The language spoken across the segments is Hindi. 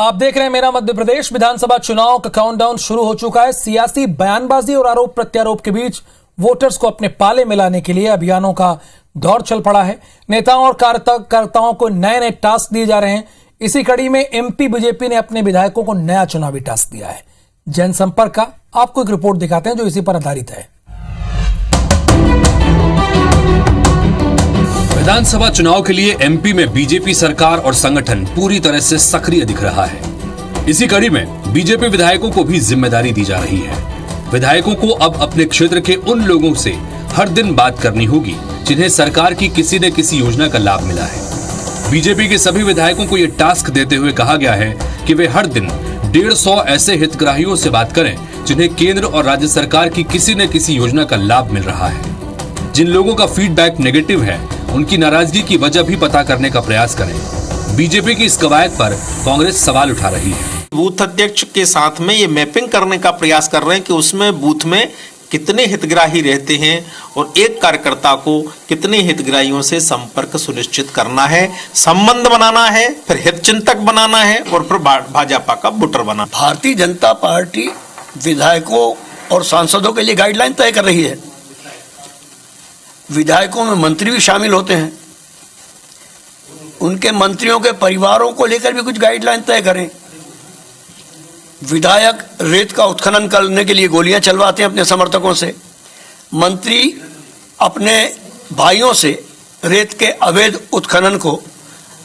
आप देख रहे हैं मेरा मध्य प्रदेश। विधानसभा चुनाव का काउंटडाउन शुरू हो चुका है। सियासी बयानबाजी और आरोप प्रत्यारोप के बीच वोटर्स को अपने पाले में लाने के लिए अभियानों का दौर चल पड़ा है। नेताओं और कार्यकर्ताओं को नए नए टास्क दिए जा रहे हैं। इसी कड़ी में एमपी बीजेपी ने अपने विधायकों को नया चुनावी टास्क दिया है। जनसंपर्क का आपको एक रिपोर्ट दिखाते हैं जो इसी पर आधारित है। विधानसभा चुनाव के लिए एमपी में बीजेपी सरकार और संगठन पूरी तरह से सक्रिय दिख रहा है। इसी कड़ी में बीजेपी विधायकों को भी जिम्मेदारी दी जा रही है। विधायकों को अब अपने क्षेत्र के उन लोगों से हर दिन बात करनी होगी जिन्हें सरकार की किसी न किसी योजना का लाभ मिला है। बीजेपी के सभी विधायकों को यह टास्क देते हुए कहा गया है कि वे हर दिन 150 ऐसे हितग्राहियों से बात करें जिन्हें केंद्र और राज्य सरकार की किसी न किसी योजना का लाभ मिल रहा है। जिन लोगों का फीडबैक नेगेटिव है उनकी नाराजगी की वजह भी पता करने का प्रयास करें। बीजेपी की इस कवायद पर कांग्रेस सवाल उठा रही है। बूथ अध्यक्ष के साथ में ये मैपिंग करने का प्रयास कर रहे हैं कि उसमें बूथ में कितने हितग्राही रहते हैं और एक कार्यकर्ता को कितने हितग्राहियों से संपर्क सुनिश्चित करना है, संबंध बनाना है, फिर हितचिंतक बनाना है और फिर भाजपा का वोटर बनाना। भारतीय जनता पार्टी विधायकों और सांसदों के लिए गाइडलाइन तय कर रही है। विधायकों में मंत्री भी शामिल होते हैं। उनके मंत्रियों के परिवारों को लेकर भी कुछ गाइडलाइन तय करें। विधायक रेत का उत्खनन करने के लिए गोलियां चलवाते हैं अपने समर्थकों से। मंत्री अपने भाइयों से रेत के अवैध उत्खनन को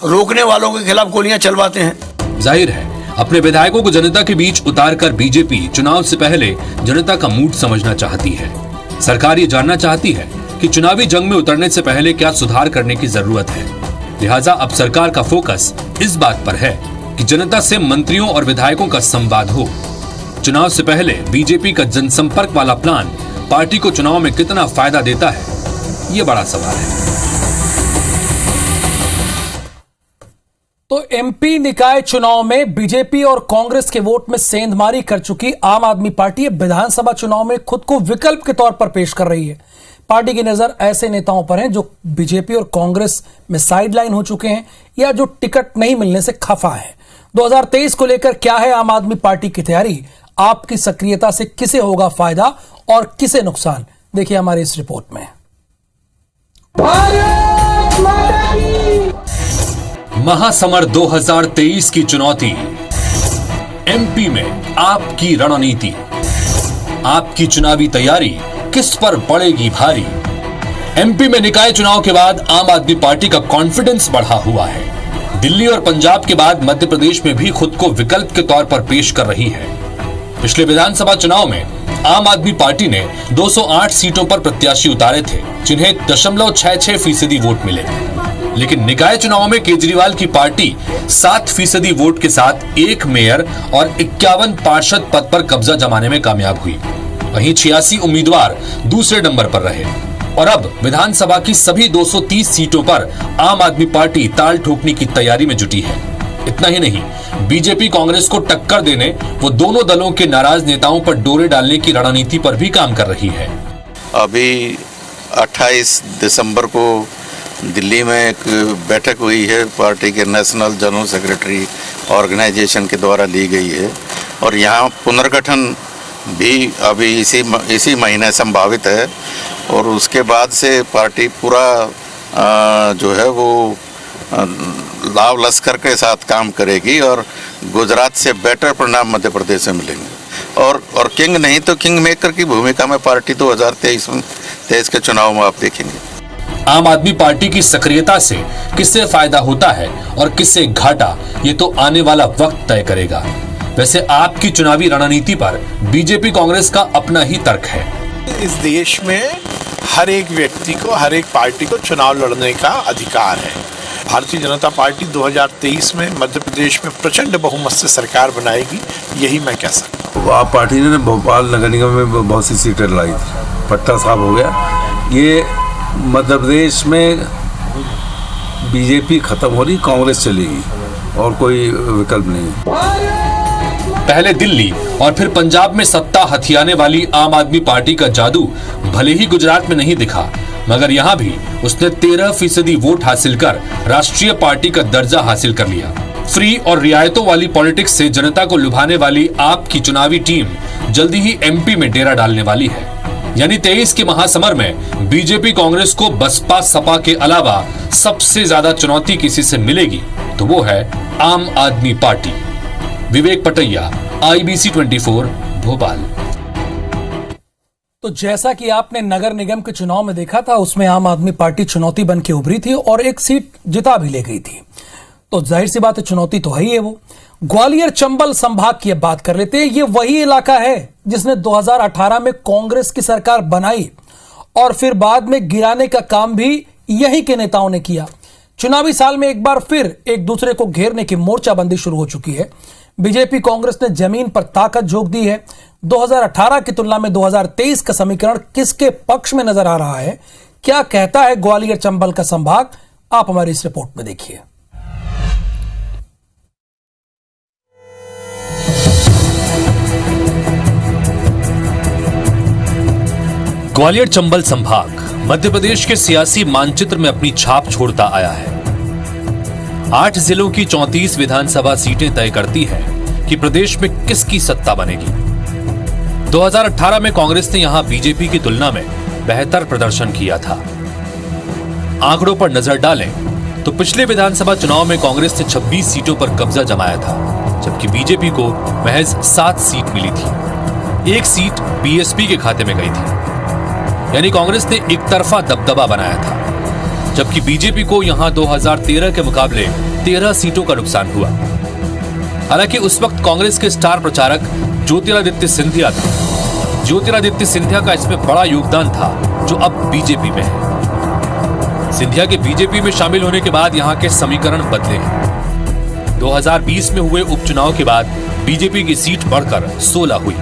रोकने वालों के खिलाफ गोलियां चलवाते हैं। जाहिर है अपने विधायकों को जनता के बीच उतारकर बीजेपी चुनाव से पहले जनता का मूड समझना चाहती है। सरकार ये जानना चाहती है कि चुनावी जंग में उतरने से पहले क्या सुधार करने की जरूरत है। लिहाजा अब सरकार का फोकस इस बात पर है कि जनता से मंत्रियों और विधायकों का संवाद हो। चुनाव से पहले बीजेपी का जनसंपर्क वाला प्लान पार्टी को चुनाव में कितना फायदा देता है, ये बड़ा सवाल है। तो एमपी निकाय चुनाव में बीजेपी और कांग्रेस के वोट में सेंधमारी कर चुकी आम आदमी पार्टी विधानसभा चुनाव में खुद को विकल्प के तौर पर पेश कर रही है। पार्टी की नजर ऐसे नेताओं पर है जो बीजेपी और कांग्रेस में साइडलाइन हो चुके हैं या जो टिकट नहीं मिलने से खफा है। 2023 को लेकर क्या है आम आदमी पार्टी की तैयारी? आपकी सक्रियता से किसे होगा फायदा और किसे नुकसान? देखिए हमारी इस रिपोर्ट में। महासमर 2023 की चुनौती। एमपी में आपकी रणनीति, आपकी चुनावी तैयारी किस पर पड़ेगी भारी? एमपी में निकाय चुनाव के बाद आम आदमी पार्टी का कॉन्फिडेंस बढ़ा हुआ है। दिल्ली और पंजाब के बाद मध्य प्रदेश में भी खुद को विकल्प के तौर पर पेश कर रही है। पिछले विधानसभा चुनाव में आम आदमी पार्टी ने 208 सीटों पर प्रत्याशी उतारे थे जिन्हें 0.66% वोट मिले। लेकिन निकाय चुनाव में केजरीवाल की पार्टी 7% वोट के साथ एक मेयर और 51 पार्षद पद पर कब्जा जमाने में कामयाब हुई। वहीं 86 उम्मीदवार दूसरे नंबर पर रहे और अब विधानसभा की सभी 230 सीटों पर आम आदमी पार्टी ताल ठोकने की तैयारी में जुटी है। इतना ही नहीं, बीजेपी कांग्रेस को टक्कर देने वो दोनों दलों के नाराज नेताओं पर डोरे डालने की रणनीति पर भी काम कर रही है। अभी 28 दिसंबर को दिल्ली में एक बैठक हुई है, पार्टी के नेशनल जनरल सेक्रेटरी ऑर्गेनाइजेशन के द्वारा ली गई है और यहाँ पुनर्गठन भी अभी इसी महीने संभावित है और उसके बाद से पार्टी पूरा जो है वो लाव लश्कर के साथ काम करेगी और गुजरात से बेटर परिणाम मध्य प्रदेश में मिलेंगे और किंग नहीं तो किंग मेकर की भूमिका में पार्टी 2023 के चुनाव में आप देखेंगे। आम आदमी पार्टी की सक्रियता से किससे फायदा होता है और किससे घाटा, ये तो आने वाला वक्त तय करेगा। वैसे आपकी चुनावी रणनीति पर बीजेपी कांग्रेस का अपना ही तर्क है। इस देश में हर एक व्यक्ति को, हर एक पार्टी को चुनाव लड़ने का अधिकार है। भारतीय जनता पार्टी 2023 में मध्य प्रदेश में प्रचंड बहुमत से सरकार बनाएगी, यही मैं कह सकता हूँ। आप पार्टी ने भोपाल नगर निगम में बहुत सी सीटें लाई थी, पट्टा साफ हो गया। ये मध्य प्रदेश में बीजेपी खत्म हो रही, कांग्रेस चलेगी और कोई विकल्प नहीं। पहले दिल्ली और फिर पंजाब में सत्ता हथियाने वाली आम आदमी पार्टी का जादू भले ही गुजरात में नहीं दिखा, मगर यहाँ भी उसने 13% वोट हासिल कर राष्ट्रीय पार्टी का दर्जा हासिल कर लिया। फ्री और रियायतों वाली पॉलिटिक्स से जनता को लुभाने वाली आपकी चुनावी टीम जल्दी ही एमपी में डेरा डालने वाली है। यानी 23 के महासमर में बीजेपी कांग्रेस को बसपा सपा के अलावा सबसे ज्यादा चुनौती किसी से मिलेगी तो वो है आम आदमी पार्टी। विवेक पटैया, IBC 24, भोपाल। तो जैसा कि आपने नगर निगम के चुनाव में देखा था, उसमें आम आदमी पार्टी चुनौती बन के उभरी थी और एक सीट जिता भी ले गई थी। तो जाहिर सी बात है, चुनौती तो है ही है। वो ग्वालियर चंबल संभाग की अब बात कर लेते हैं। ये वही इलाका है जिसने 2018 में कांग्रेस की सरकार बनाई और फिर बाद में गिराने का काम भी यही के नेताओं ने किया। चुनावी साल में एक बार फिर एक दूसरे को घेरने की मोर्चाबंदी शुरू हो चुकी है। बीजेपी कांग्रेस ने जमीन पर ताकत झोंक दी है। 2018 की तुलना में 2023 का समीकरण किसके पक्ष में नजर आ रहा है, क्या कहता है ग्वालियर चंबल का संभाग, आप हमारी इस रिपोर्ट में देखिए। ग्वालियर चंबल संभाग मध्य प्रदेश के सियासी मानचित्र में अपनी छाप छोड़ता आया है। 8 जिलों की 34 विधानसभा सीटें तय करती है कि प्रदेश में किसकी सत्ता बनेगी। 2018 में कांग्रेस ने यहां बीजेपी की तुलना में बेहतर प्रदर्शन किया था। आंकड़ों पर नजर डालें तो पिछले विधानसभा चुनाव में कांग्रेस ने 26 सीटों पर कब्जा जमाया था, जबकि बीजेपी को महज 7 सीट मिली थी। एक सीट बीएसपी के खाते में गई थी। यानी कांग्रेस ने एक तरफा दबदबा बनाया था, जबकि बीजेपी को यहां 2013 के मुकाबले 13 सीटों का नुकसान हुआ। हालांकि उस वक्त कांग्रेस के स्टार प्रचारक ज्योतिरादित्य सिंधिया था। ज्योतिरादित्य सिंधिया का इसमें बड़ा योगदान था, जो अब बीजेपी में है। सिंधिया के बीजेपी में शामिल होने के बाद यहां के समीकरण बदले हैं। 2020 में हुए उपचुनाव के बाद बीजेपी की सीट बढ़कर 16 हुई,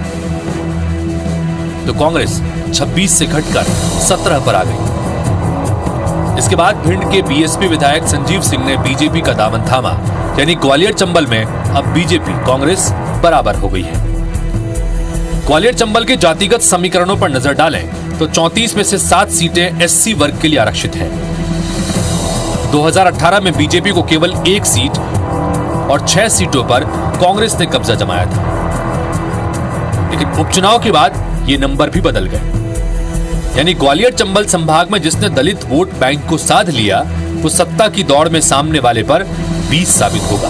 तो कांग्रेस 26 से घटकर 17 पर आ गई। इसके बाद भिंड के बीएसपी विधायक संजीव सिंह ने बीजेपी का दामन थामा, यानी ग्वालियर चंबल में अब बीजेपी कांग्रेस बराबर हो गई है। ग्वालियर चंबल के जातिगत समीकरणों पर नजर डालें तो 34 में से 7 सीटें एससी वर्ग के लिए आरक्षित हैं। 2018 में बीजेपी को केवल 1 सीट और 6 सीटों पर कांग्रेस ने कब्जा जमाया था, लेकिन उपचुनाव के बाद ये नंबर भी बदल गए। यानी ग्वालियर चंबल संभाग में जिसने दलित वोट बैंक को साध लिया, वो सत्ता की दौड़ में सामने वाले पर 20 साबित होगा।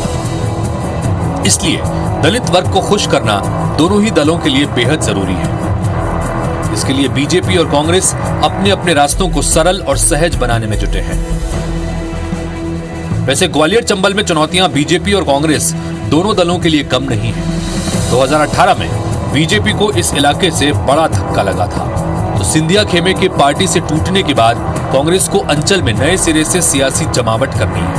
इसलिए दलित वर्ग को खुश करना दोनों ही दलों के लिए बेहद जरूरी है। इसके लिए बीजेपी और कांग्रेस अपने अपने रास्तों को सरल और सहज बनाने में जुटे हैं। वैसे ग्वालियर चंबल में चुनौतियां बीजेपी और कांग्रेस दोनों दलों के लिए कम नहीं है। 2018 में बीजेपी को इस इलाके से बड़ा धक्का लगा था, तो सिंधिया खेमे के पार्टी से टूटने के बाद कांग्रेस को अंचल में नए सिरे से सियासी जमावट करनी है।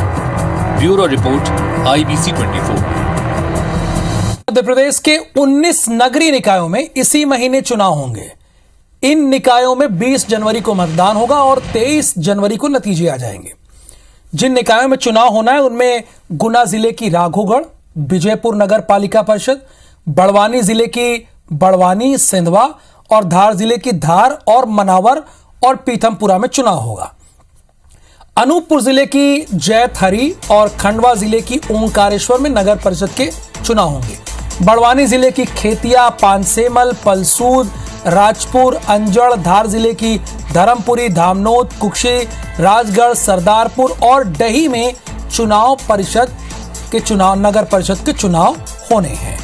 Bureau report, IBC 24। Madhya Pradesh के 19 नगरीय निकायों में इसी महीने चुनाव होंगे। इन निकायों में 20 जनवरी को मतदान होगा और 23 जनवरी को नतीजे आ जाएंगे। जिन निकायों में चुनाव होना है उनमें गुना जिले की राघोगढ़, विजयपुर नगर पालिका परिषद, बड़वानी जिले की बड़वानी, सिंधवा और धार जिले की धार और मनावर और पीथमपुरा में चुनाव होगा। अनूपपुर जिले की जैतहरी और खंडवा जिले की ओंकारेश्वर में नगर परिषद के चुनाव होंगे। बड़वानी जिले की खेतिया, पानसेमल, पलसूद, राजपुर, अंजड़, धार जिले की धर्मपुरी, धामनोद, कुक्षी, राजगढ़, सरदारपुर और डही में नगर परिषद के चुनाव होने हैं।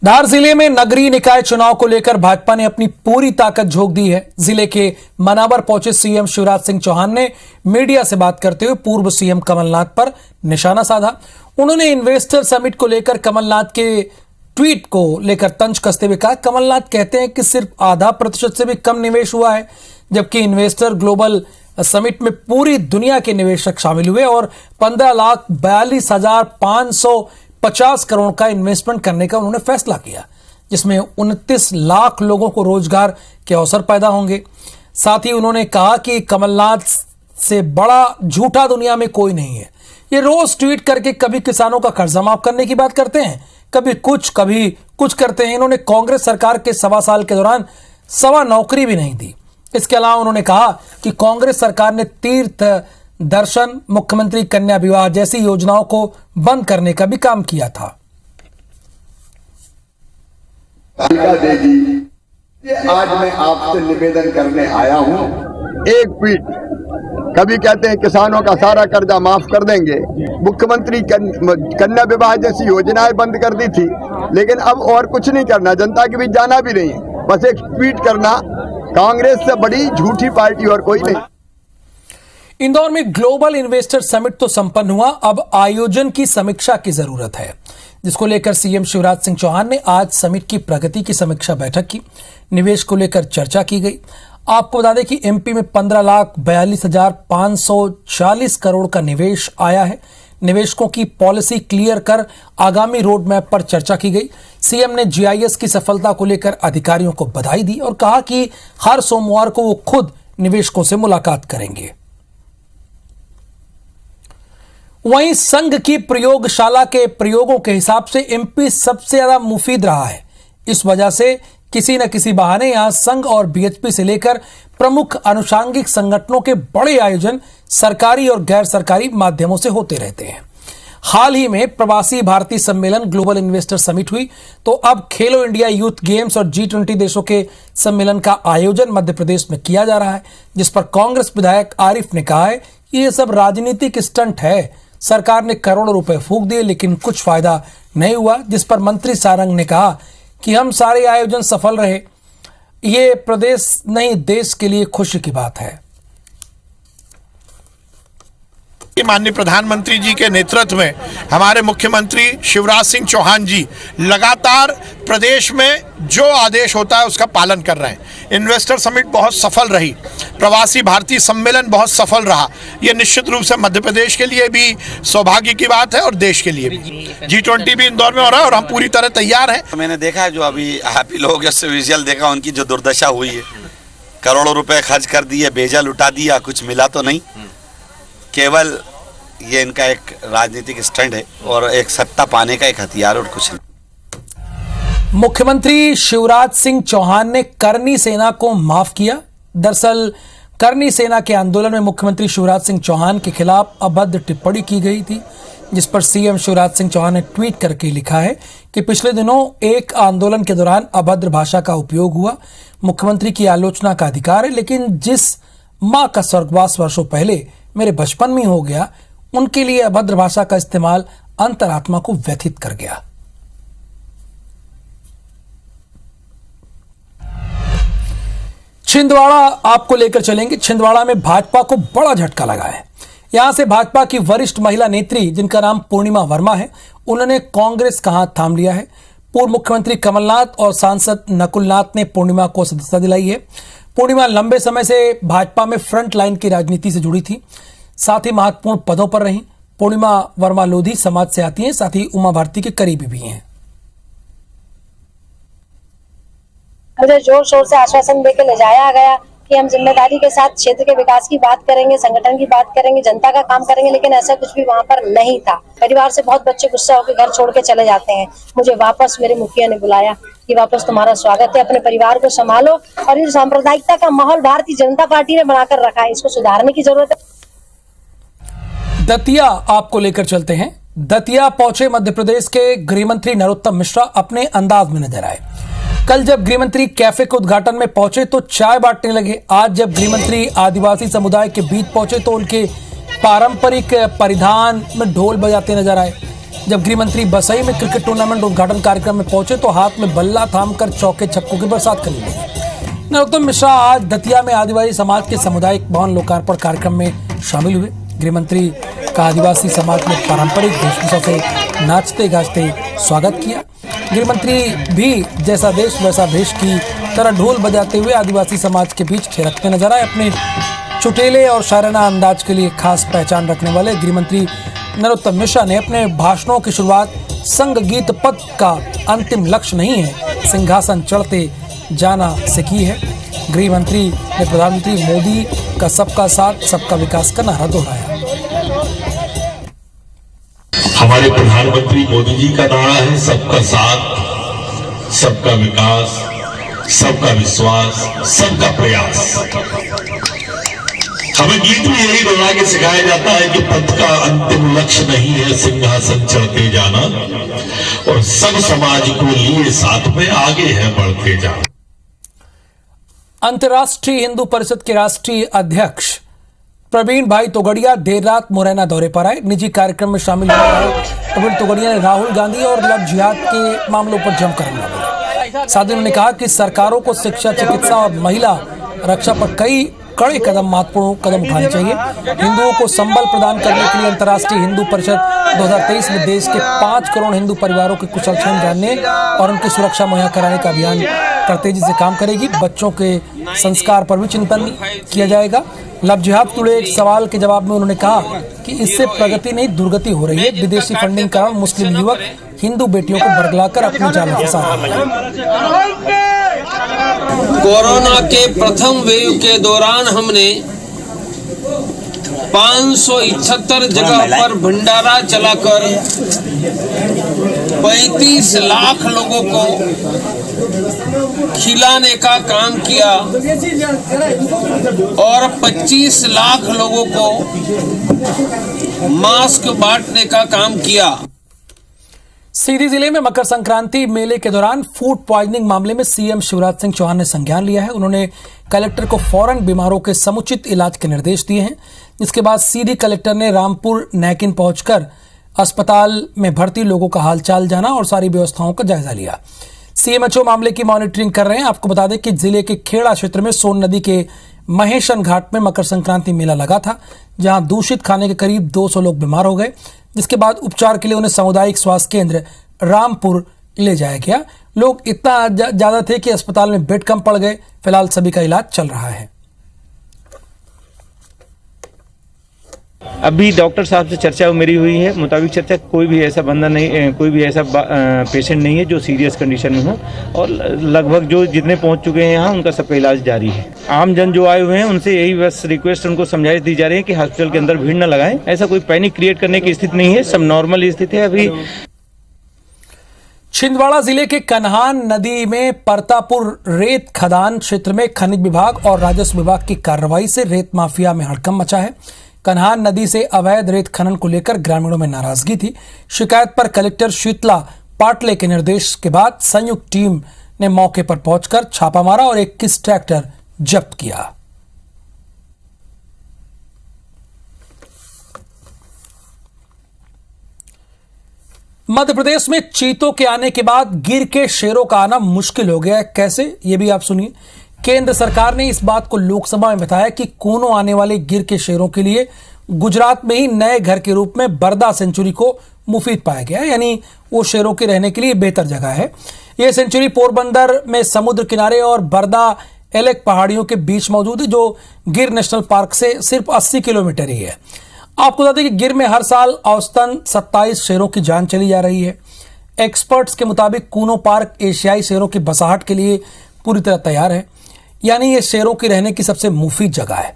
धार जिले में नगरीय निकाय चुनाव को लेकर भाजपा ने अपनी पूरी ताकत झोंक दी है। जिले के मनावर पहुंचे सीएम शिवराज सिंह चौहान ने मीडिया से बात करते हुए पूर्व सीएम कमलनाथ पर निशाना साधा। उन्होंने इन्वेस्टर समिट को लेकर कमलनाथ के ट्वीट को लेकर तंज कसते हुए कहा, कमलनाथ कहते हैं कि सिर्फ आधा प्रतिशत से भी कम निवेश हुआ है, जबकि इन्वेस्टर ग्लोबल समिट में पूरी दुनिया के निवेशक शामिल हुए और 15,42,550 करोड़ का इन्वेस्टमेंट करने का उन्होंने फैसला किया, जिसमें 29 लाख लोगों को रोजगार के अवसर पैदा होंगे। साथ ही उन्होंने कहा कि कमलनाथ से बड़ा झूठा दुनिया में कोई नहीं है। ये रोज ट्वीट करके कभी किसानों का कर्जा माफ करने की बात करते हैं, कभी कुछ करते हैं। इन्होंने कांग्रेस सरकार के 1.25 साल के दौरान 1.25 नौकरी भी नहीं दी। इसके अलावा उन्होंने कहा कि कांग्रेस सरकार ने तीर्थ दर्शन, मुख्यमंत्री कन्या विवाह जैसी योजनाओं को बंद करने का भी काम किया था। आज मैं आपसे निवेदन करने आया हूं, एक ट्वीट, कभी कहते हैं किसानों का सारा कर्जा माफ कर देंगे, मुख्यमंत्री कन्या विवाह जैसी योजनाएं बंद कर दी थी, लेकिन अब और कुछ नहीं करना, जनता के बीच जाना भी नहीं, बस एक ट्वीट करना, कांग्रेस से बड़ी झूठी पार्टी और कोई नहीं। इंदौर में ग्लोबल इन्वेस्टर समिट तो संपन्न हुआ, अब आयोजन की समीक्षा की जरूरत है, जिसको लेकर सीएम शिवराज सिंह चौहान ने आज समिट की प्रगति की समीक्षा बैठक की। निवेश को लेकर चर्चा की गई। आपको बता दें कि एमपी में 15,42,540 करोड़ का निवेश आया है। निवेशकों की पॉलिसी क्लियर कर आगामी रोड मैप पर चर्चा की गई। सीएम ने जीआईएस की सफलता को लेकर अधिकारियों को बधाई दी और कहा कि हर सोमवार को वो खुद निवेशकों से मुलाकात करेंगे। वहीं संघ की प्रयोगशाला के प्रयोगों के हिसाब से एमपी सबसे ज्यादा मुफीद रहा है। इस वजह से किसी न किसी बहाने यहां संघ और बीएचपी से लेकर प्रमुख अनुषांगिक संगठनों के बड़े आयोजन सरकारी और गैर सरकारी माध्यमों से होते रहते हैं। हाल ही में प्रवासी भारतीय सम्मेलन ग्लोबल इन्वेस्टर समिट हुई, तो अब खेलो इंडिया यूथ गेम्स और G20 देशों के सम्मेलन का आयोजन मध्य प्रदेश में किया जा रहा है, जिस पर कांग्रेस विधायक आरिफ ने कहा है कि यह सब राजनीतिक स्टंट है। सरकार ने करोड़ों रुपए फूंक दिए लेकिन कुछ फायदा नहीं हुआ, जिस पर मंत्री सारंग ने कहा कि हम सारे आयोजन सफल रहे, ये प्रदेश नहीं देश के लिए खुशी की बात है। माननीय प्रधानमंत्री जी के नेतृत्व में हमारे मुख्यमंत्री शिवराज सिंह चौहान जी लगातार प्रदेश में जो आदेश होता है उसका पालन कर रहे हैं। इन्वेस्टर समिट बहुत सफल रही, प्रवासी भारतीय सम्मेलन बहुत सफल रहा। ये निश्चित रूप से मध्य प्रदेश के लिए भी सौभाग्य की बात है और देश के लिए भी। G20 भी इंदौर में हो रहा है और हम पूरी तरह तैयार हैं। मैंने देखा है जो अभी हैप्पी लोग विजुअल देखा, उनकी जो दुर्दशा हुई है, करोड़ों रुपए खर्च कर दिए, बेजा लुटा दिया, कुछ मिला तो नहीं। केवल ये इनका एक राजनीतिक स्टंट है और एक सत्ता पाने का एक हथियार और कुछ नहीं। मुख्यमंत्री शिवराज सिंह चौहान ने करनी सेना को माफ किया। दरअसल करनी सेना के आंदोलन में मुख्यमंत्री शिवराज सिंह चौहान के खिलाफ अभद्र टिप्पणी की गई थी, जिस पर सीएम शिवराज सिंह चौहान ने ट्वीट करके लिखा है कि पिछले दिनों एक आंदोलन के दौरान अभद्र भाषा का उपयोग हुआ। मुख्यमंत्री की आलोचना का अधिकार है, लेकिन जिस मां का स्वर्गवास वर्षों पहले मेरे बचपन में हो गया, उनके लिए अभद्र भाषा का इस्तेमाल अंतरात्मा को व्यथित कर गया। छिंदवाड़ा आपको लेकर चलेंगे। छिंदवाड़ा में भाजपा को बड़ा झटका लगा है। यहां से भाजपा की वरिष्ठ महिला नेत्री, जिनका नाम पूर्णिमा वर्मा है, उन्होंने कांग्रेस का हाथ थाम लिया है। पूर्व मुख्यमंत्री कमलनाथ और सांसद नकुलनाथ ने पूर्णिमा को सदस्यता दिलाई है। पूर्णिमा लंबे समय से भाजपा में फ्रंट लाइन की राजनीति से जुड़ी थी, साथ ही महत्वपूर्ण पदों पर रही। पूर्णिमा वर्मा लोधी समाज से आती हैं, साथ ही उमा भारती के करीबी भी हैं। मुझे जोर शोर से आश्वासन देकर ले जाया गया कि हम जिम्मेदारी के साथ क्षेत्र के विकास की बात करेंगे, संगठन की बात करेंगे, जनता का काम करेंगे, लेकिन ऐसा कुछ भी वहाँ पर नहीं था। परिवार से बहुत बच्चे गुस्सा होकर घर छोड़ के चले जाते हैं। मुझे वापस मेरे मुखिया ने बुलाया कि वापस तुम्हारा स्वागत है, अपने परिवार को संभालो। और ये सांप्रदायिकता का माहौल भारतीय जनता पार्टी ने बनाकर रखा है, इसको सुधारने की जरूरत है। दतिया आपको लेकर चलते हैं। दतिया पहुंचे मध्य प्रदेश के गृहमंत्री नरोत्तम मिश्रा अपने अंदाज में नजर आए। कल जब गृहमंत्री कैफे के उद्घाटन में पहुंचे तो चाय बांटने लगे। आज जब गृहमंत्री आदिवासी समुदाय के बीच पहुंचे तो उनके पारंपरिक परिधान में ढोल बजाते नजर आए। जब गृहमंत्री बसई में क्रिकेट टूर्नामेंट उद्घाटन कार्यक्रम में पहुंचे तो हाथ में बल्ला थामकर चौके छक्कों की बरसात करने लगे। नरोत्तम मिश्रा आज दतिया में आदिवासी समाज के सामुदायिक भवन लोकार्पण कार्यक्रम में शामिल हुए। गृहमंत्री का आदिवासी समाज ने पारंपरिक वेशभूषा से नाचते गाजते स्वागत किया। गृहमंत्री भी जैसा देश वैसा भेष की तरह ढोल बजाते हुए आदिवासी समाज के बीच थिरकते नजर आए। अपने चुटेले और शायराना अंदाज के लिए खास पहचान रखने वाले गृहमंत्री नरोत्तम मिश्रा ने अपने भाषणों की शुरुआत संग गीत पद का अंतिम लक्ष्य नहीं है, सिंहासन चढ़ते जाना से की है। गृहमंत्री ने प्रधानमंत्री मोदी का सबका साथ सबका विकास का नारा दोहराया। हमारे प्रधानमंत्री मोदी जी का नारा है सबका साथ सबका विकास सबका विश्वास, सबका प्रयास। हमें गीत में यही बना के सिखाया जाता है कि पथ का अंतिम लक्ष्य नहीं है सिंहासन चढ़ते जाना, और सब समाज को लिए साथ में आगे है बढ़ते जाना। अंतर्राष्ट्रीय हिंदू परिषद के राष्ट्रीय अध्यक्ष प्रवीण भाई तोगड़िया देर रात मुरैना दौरे पर आए। निजी कार्यक्रम में शामिल होने वाले प्रवीण तोगड़िया ने राहुल गांधी और लव जिहाद के मामलों पर जमकर हमला बोला। साथ ही उन्होंने कहा कि सरकारों को शिक्षा, चिकित्सा और महिला रक्षा पर कई कड़े महत्वपूर्ण कदम उठाने चाहिए। हिंदुओं को संबल प्रदान करने के लिए अंतर्राष्ट्रीय हिंदू परिषद 2023 में देश के 5 करोड़ हिंदू परिवारों के कुशलक्षेम जानने और उनकी सुरक्षा मुहैया कराने का अभियान पर तेजी से काम करेगी। बच्चों के संस्कार पर भी चिंतन किया जाएगा। लव जिहाद जुड़े एक सवाल के जवाब में उन्होंने कहा कि इससे प्रगति नहीं दुर्गति हो रही है। विदेशी फंडिंग कारण मुस्लिम युवक हिंदू बेटियों को बरगलाकर अपने जाल में फंसा रहे हैं। कोरोना के प्रथम वेव के दौरान हमने 571 जगह पर भंडारा चलाकर 35 लाख लोगों को खिलाने का काम किया और 25 लाख लोगों को मास्क बांटने का काम किया। सीधी जिले में मकर संक्रांति मेले के दौरान फूड पॉइजनिंग मामले में सीएम शिवराज सिंह चौहान ने संज्ञान लिया है। उन्होंने कलेक्टर को फौरन बीमारों के समुचित इलाज के निर्देश दिए हैं। इसके बाद सीधी कलेक्टर ने रामपुर नैकिन पहुंचकर अस्पताल में भर्ती लोगों का हालचाल जाना और सारी व्यवस्थाओं का जायजा लिया। सीएमएचओ मामले की मॉनिटरिंग कर रहे हैं। आपको बता दें कि जिले के खेड़ा क्षेत्र में सोन नदी के महेशन घाट में मकर संक्रांति मेला लगा था, जहां दूषित खाने के करीब 200 लोग बीमार हो गए, जिसके बाद उपचार के लिए उन्हें सामुदायिक स्वास्थ्य केंद्र रामपुर ले जाया गया। लोग इतना ज्यादा थे कि अस्पताल में बेड कम पड़ गए। फिलहाल सभी का इलाज चल रहा है। अभी डॉक्टर साहब से चर्चा मेरी हुई है, मुताबिक चर्चा कोई भी ऐसा बंदा नहीं, कोई भी ऐसा पेशेंट नहीं है जो सीरियस कंडीशन में हो, और लगभग जो जितने पहुंच चुके हैं यहाँ उनका सबका इलाज जारी है। आम जन जो आए हुए हैं उनसे यही बस रिक्वेस्ट, उनको समझाइश दी जा रही है कि हॉस्पिटल के अंदर भीड़ न लगाएं। ऐसा कोई पैनिक क्रिएट करने की स्थिति नहीं है, सब नॉर्मल स्थिति है अभी। छिंदवाड़ा जिले के कन्हान नदी में परतापुर रेत खदान क्षेत्र में खनिज विभाग और राजस्व विभाग की कार्रवाई से रेत माफिया में हड़कंप मचा है। कन्हान नदी से अवैध रेत खनन को लेकर ग्रामीणों में नाराजगी थी। शिकायत पर कलेक्टर शीतला पाटले के निर्देश के बाद संयुक्त टीम ने मौके पर पहुंचकर छापा मारा और 21 ट्रैक्टर जब्त किया। मध्य प्रदेश में चीतों के आने के बाद गिर के शेरों का आना मुश्किल हो गया है। कैसे, ये भी आप सुनिए। केंद्र सरकार ने इस बात को लोकसभा में बताया कि कूनों आने वाले गिर के शेरों के लिए गुजरात में ही नए घर के रूप में बरदा सेंचुरी को मुफीद पाया गया है, यानी वो शेरों के रहने के लिए बेहतर जगह है। यह सेंचुरी पोरबंदर में समुद्र किनारे और बरदा एलेक पहाड़ियों के बीच मौजूद है, जो गिर नेशनल पार्क से सिर्फ 80 किलोमीटर ही है। आपको बता दें कि गिर में हर साल औसतन 27 शेरों की जान चली जा रही है। एक्सपर्ट्स के मुताबिक कूनो पार्क एशियाई शेरों की बसाहट के लिए पूरी तरह तैयार है, यानी ये शेरों की रहने की सबसे मुफीद जगह है।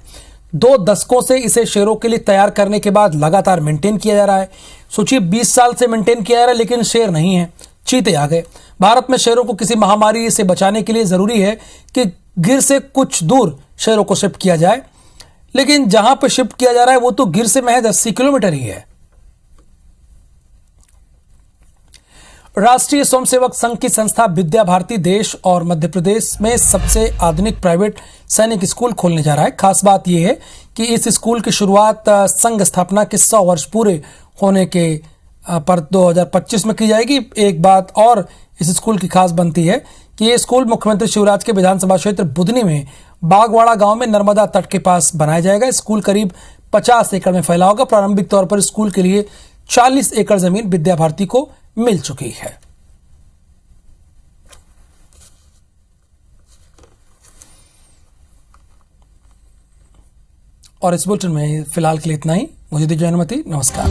2 दशकों से इसे शेरों के लिए तैयार करने के बाद लगातार मेंटेन किया जा रहा है। सोचिए 20 साल से मेंटेन किया जा रहा है, लेकिन शेर नहीं है, चीते आ गए। भारत में शेरों को किसी महामारी से बचाने के लिए जरूरी है कि गिर से कुछ दूर शेरों को शिफ्ट किया जाए, लेकिन जहां पर शिफ्ट किया जा रहा है वो तो गिर से महज 80 किलोमीटर ही है। राष्ट्रीय स्वयंसेवक संघ की संस्था विद्या भारती देश और मध्य प्रदेश में सबसे आधुनिक प्राइवेट सैनिक स्कूल खोलने जा रहा है। खास बात यह है कि इस स्कूल की शुरुआत संघ स्थापना के 100 वर्ष पूरे होने के पर 2025 में की जाएगी। एक बात और इस स्कूल की खास बनती है कि यह स्कूल मुख्यमंत्री शिवराज के विधानसभा क्षेत्र बुधनी में बागवाड़ा गांव में नर्मदा तट के पास बनाया जाएगा। स्कूल करीब 50 एकड़ में फैला होगा। प्रारंभिक तौर पर स्कूल के लिए 40 एकड़ जमीन विद्या भारती को मिल चुकी है। और इस बुलेटिन में फिलहाल के लिए इतना ही। मुझे दीजिए अनुमति। नमस्कार।